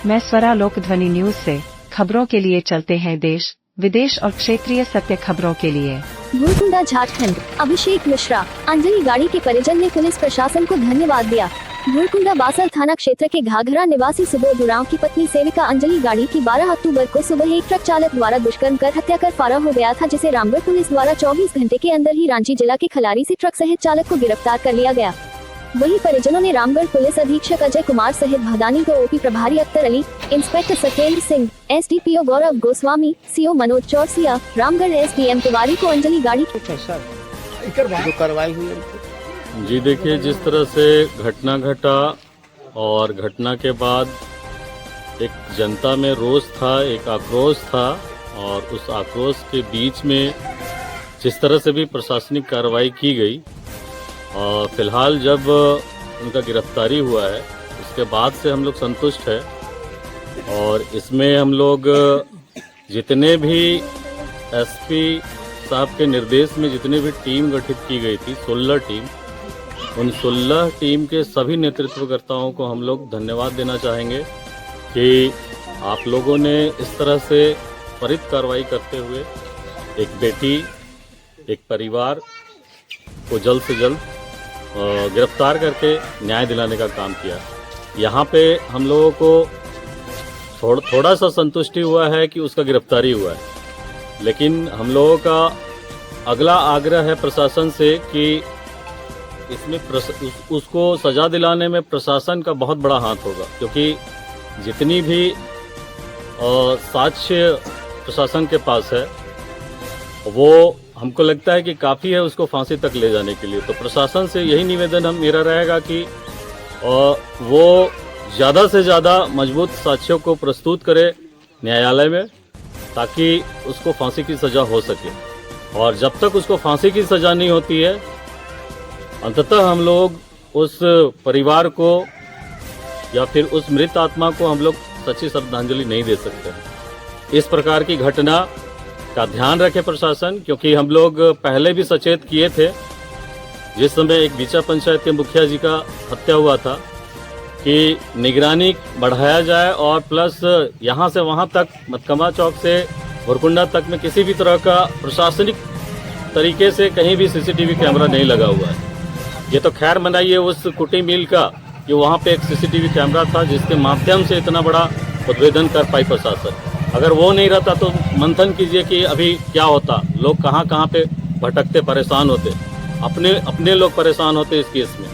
मैं स्वरा लोकध्वनि न्यूज से खबरों के लिए चलते हैं देश विदेश और क्षेत्रीय सत्य खबरों के लिए। भूरकुंडा झारखंड। अभिषेक मिश्रा। अंजलि गाड़ी के परिजन ने पुलिस प्रशासन को धन्यवाद दिया। भूरकुंडा बासर थाना क्षेत्र के घाघरा निवासी सुबोध उरांव की पत्नी सेविका अंजलि गाड़ी की 12 अक्टूबर को सुबह एक ट्रक चालक द्वारा दुष्कर्म कर हत्या कर फरार हो गया था, जिसे रामगढ़ पुलिस द्वारा 24 घंटे के अंदर ही रांची जिला के खलारी से ट्रक सहित चालक को गिरफ्तार कर लिया गया। वहीं परिजनों ने रामगढ़ पुलिस अधीक्षक अजय कुमार सहित भदानी को ओपी प्रभारी अख्तर अली, इंस्पेक्टर सत्येंद्र सिंह, एसडीपीओ गौरव गोस्वामी, सीओ मनोज चौरसिया, रामगढ़ एसडीएम तिवारी को अंजलि गाड़ी जो कार्रवाई हुई। जी देखिए, जिस तरह से घटना घटा और घटना के बाद एक जनता में रोष था, एक आक्रोश था, और उस आक्रोश के बीच में जिस तरह से भी प्रशासनिक कार्रवाई की गई और फिलहाल जब उनका गिरफ्तारी हुआ है उसके बाद से हम लोग संतुष्ट हैं। और इसमें हम लोग जितने भी एसपी साहब के निर्देश में जितने भी टीम गठित की गई थी, 16 टीम, उन 16 टीम के सभी नेतृत्वकर्ताओं को हम लोग धन्यवाद देना चाहेंगे कि आप लोगों ने इस तरह से त्वरित कार्रवाई करते हुए एक बेटी, एक परिवार को जल्द से जल्द गिरफ्तार करके न्याय दिलाने का काम किया। यहाँ पे हम लोगों को थोड़ा सा संतुष्टि हुआ है कि उसका गिरफ्तारी हुआ है, लेकिन हम लोगों का अगला आग्रह है प्रशासन से कि इसमें उसको सजा दिलाने में प्रशासन का बहुत बड़ा हाथ होगा, क्योंकि जितनी भी साक्ष्य प्रशासन के पास है वो हमको लगता है कि काफ़ी है उसको फांसी तक ले जाने के लिए। तो प्रशासन से यही निवेदन मेरा रहेगा कि वो ज़्यादा से ज़्यादा मजबूत साक्ष्यों को प्रस्तुत करे न्यायालय में, ताकि उसको फांसी की सज़ा हो सके। और जब तक उसको फांसी की सज़ा नहीं होती है, अंततः हम लोग उस परिवार को या फिर उस मृत आत्मा को हम लोग सच्ची श्रद्धांजलि नहीं दे सकते। इस प्रकार की घटना का ध्यान रखे प्रशासन, क्योंकि हम लोग पहले भी सचेत किए थे जिस समय एक बीचा पंचायत के मुखिया जी का हत्या हुआ था कि निगरानी बढ़ाया जाए और प्लस यहाँ से वहाँ तक मतकमा चौक से भूरकुंडा तक में किसी भी तरह का प्रशासनिक तरीके से कहीं भी सीसीटीवी कैमरा नहीं लगा हुआ है। ये तो खैर मनाइए उस कुटी मिल का कि वहाँ पे एक सीसीटीवी कैमरा था जिसके माध्यम से इतना बड़ा उद्भेदन कर पाई प्रशासन। अगर वो नहीं रहता तो मंथन कीजिए कि अभी क्या होता, लोग कहाँ कहाँ पे भटकते, परेशान होते, अपने लोग परेशान होते इस केस में।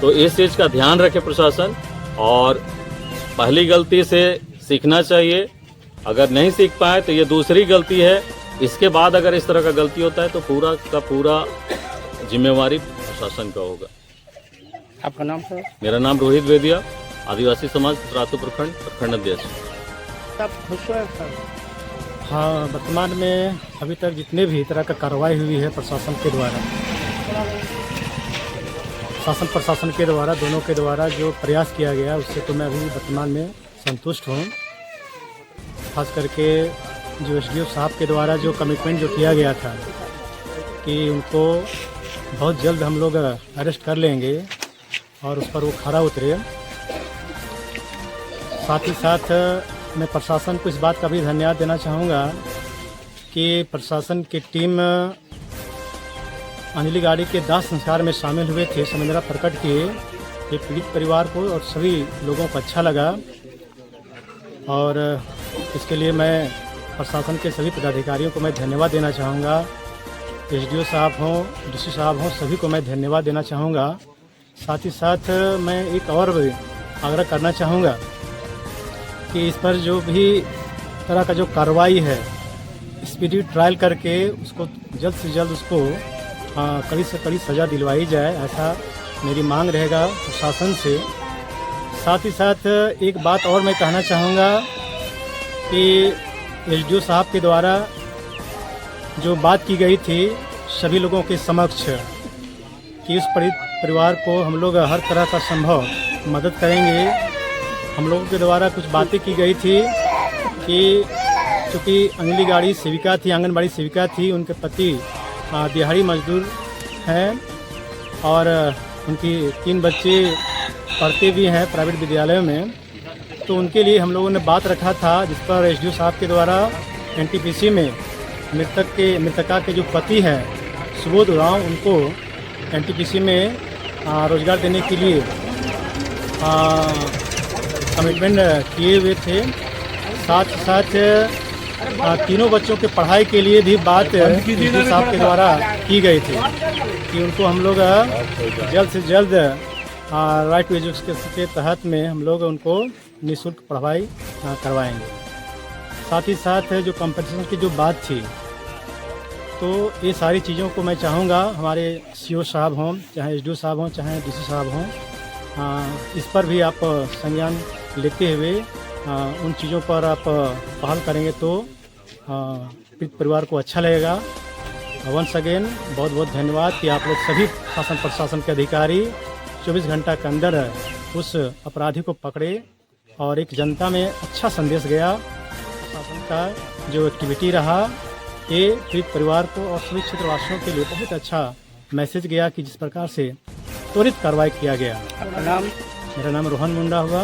तो इस चीज़ का ध्यान रखे प्रशासन, और पहली गलती से सीखना चाहिए। अगर नहीं सीख पाए तो ये दूसरी गलती है। इसके बाद अगर इस तरह का गलती होता है तो पूरा का पूरा जिम्मेवारी प्रशासन का होगा। आपका नाम सर? मेरा नाम रोहित वेदिया, आदिवासी समाज रातू प्रखंड अध्यक्ष। आप खुश हुए सर? हाँ, वर्तमान में अभी तक जितने भी तरह का कार्रवाई हुई है प्रशासन के द्वारा, शासन प्रशासन के द्वारा, दोनों के द्वारा जो प्रयास किया गया उससे तो मैं अभी वर्तमान में संतुष्ट हूँ। खास करके जो एसडीओ साहब के द्वारा जो कमिटमेंट जो किया गया था कि उनको बहुत जल्द हम लोग अरेस्ट कर लेंगे और उस पर वो खरा उतरे। साथ ही साथ मैं प्रशासन को इस बात का भी धन्यवाद देना चाहूँगा कि प्रशासन की टीम अंजलि गाड़ी के दाह संस्कार में शामिल हुए थे, संवेदना प्रकट किए। ये पीड़ित परिवार को और सभी लोगों को अच्छा लगा, और इसके लिए मैं प्रशासन के सभी पदाधिकारियों को मैं धन्यवाद देना चाहूँगा। एसडीओ साहब हों, डीसी साहब हों, सभी को मैं धन्यवाद देना चाहूँगा। साथ ही साथ मैं एक और आग्रह करना चाहूँगा कि इस पर जो भी तरह का जो कार्रवाई है स्पीडी ट्रायल करके उसको जल्द से जल्द उसको कड़ी से कड़ी सज़ा दिलवाई जाए, ऐसा मेरी मांग रहेगा प्रशासन से। साथ ही साथ एक बात और मैं कहना चाहूँगा कि एसडीओ साहब के द्वारा जो बात की गई थी सभी लोगों के समक्ष कि उस परिवार को हम लोग हर तरह का संभव मदद करेंगे। हम लोगों के द्वारा कुछ बातें की गई थी कि चूँकि अंजलि गाड़ी सेविका थी, आंगनबाड़ी सेविका थी, उनके पति दिहाड़ी मजदूर हैं और उनकी 3 बच्चे पढ़ते भी हैं प्राइवेट विद्यालयों में। तो उनके लिए हम लोगों ने बात रखा था, जिस पर एसडीओ साहब के द्वारा एनटीपीसी में मृतका के जो पति है सुबोध उरांव, उनको एनटीपीसी में रोजगार देने के लिए कमिटमेंट किए हुए थे। साथ ही साथ तीनों बच्चों के पढ़ाई के लिए भी बात एसडीओ साहब के द्वारा की गई थी कि उनको हम लोग जल्द से जल्द राइट टू एजुकेशन के तहत में हम लोग उनको निःशुल्क पढ़ाई करवाएंगे। साथ ही साथ जो कंपटीशन की जो बात थी, तो ये सारी चीज़ों को मैं चाहूँगा हमारे सीओ साहब हों, चाहे एसडीओ साहब हों, चाहे डीसी साहब हों, इस पर भी आप संज्ञान लेते हुए उन चीज़ों पर आप पहल करेंगे तो पीड़ित परिवार को अच्छा लगेगा। वंस अगेन बहुत बहुत धन्यवाद कि आप लोग सभी शासन प्रशासन के अधिकारी 24 घंटा के अंदर उस अपराधी को पकड़े और एक जनता में अच्छा संदेश गया। शासन का जो एक्टिविटी रहा, ये पीड़ित परिवार को और सभी क्षेत्रवासियों के लिए बहुत अच्छा मैसेज गया कि जिस प्रकार से त्वरित कार्रवाई किया गया। आपका नाम? मेरा नाम रोहन मुंडा हुआ,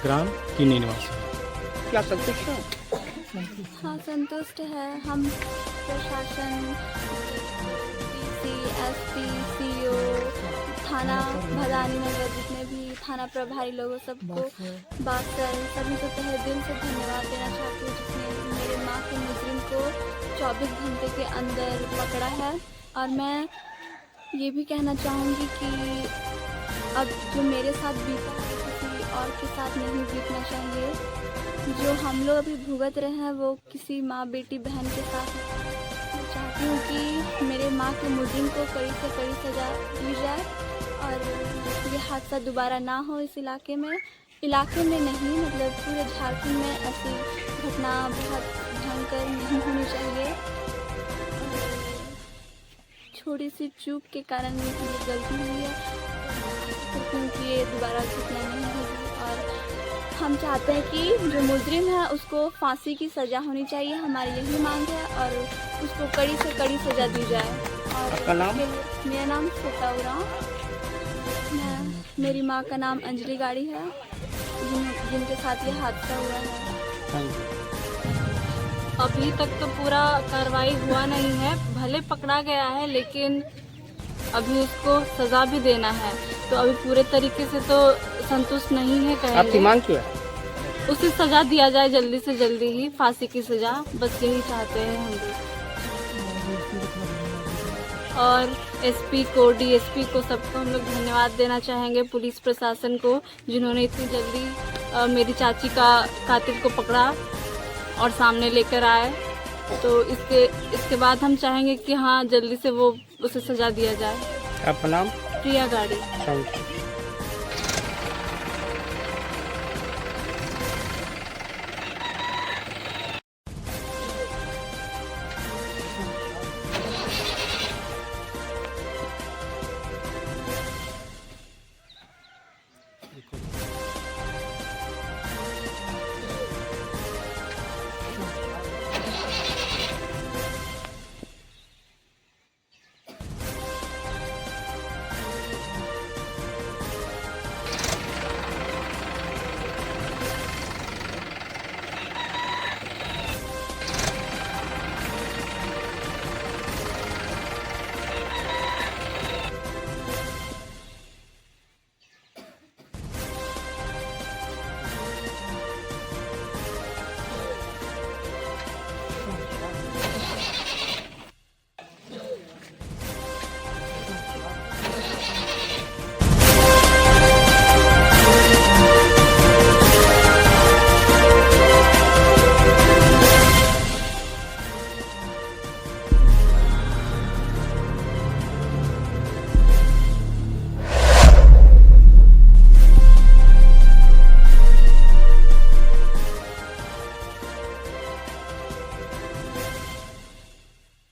ग्राम कीनी निवासी। क्या संतुष्ट हो? हाँ, संतुष्ट है। हम प्रशासन, एसपी, सीओ, थाना भदानी नगर, जितने भी थाना प्रभारी लोगों सबको, बाकर सभी को तहे दिल से धन्यवाद देना चाहती हूँ, जिसने मेरे माँ के मुजरिम को 24 घंटे के अंदर पकड़ा है। और मैं ये भी कहना चाहूँगी कि अब जो मेरे साथ बीता है किसी और के साथ नहीं बीतना चाहिए। जो हम लोग अभी भुगत रहे हैं वो किसी माँ बेटी बहन के साथ। मैं चाहती हूँ कि मेरे माँ के मुजरिम को कड़ी से कड़ी सजा दी जाए और ये हादसा दोबारा ना हो इस इलाके में नहीं, मतलब पूरे झारखंड में ऐसी घटना बहुत भयंकर नहीं होनी चाहिए। छोटी सी चूक के कारण ये गलती हुई है, क्योंकि ये दोबारा घटना नहीं होगी। और हम चाहते हैं कि जो मुजरिम है उसको फांसी की सज़ा होनी चाहिए, हमारी यही मांग है, और उसको कड़ी से कड़ी सज़ा दी जाए। और आपका नाम? मेरा नाम श्वेता उरांव, मेरी माँ का नाम अंजलि गाड़ी है, जिनके साथ ये हादसा हुआ है। अभी तक तो पूरा कार्रवाई हुआ नहीं है, भले पकड़ा गया है लेकिन अभी उसको सजा भी देना है, तो अभी पूरे तरीके से तो संतुष्ट नहीं है। आपकी मांग क्या है? उसे सजा दिया जाए जल्दी से जल्दी ही, फांसी की सजा, बस यही चाहते हैं हम लोग। और एसपी को, डीएसपी को, सबको हम लोग धन्यवाद देना चाहेंगे, पुलिस प्रशासन को, जिन्होंने इतनी जल्दी मेरी चाची का कातिल को पकड़ा और सामने लेकर आए। तो इसके बाद हम चाहेंगे कि हाँ, जल्दी से वो उसे सजा दिया जाए। आपका नाम? प्रिया गाड़ी। Thank you.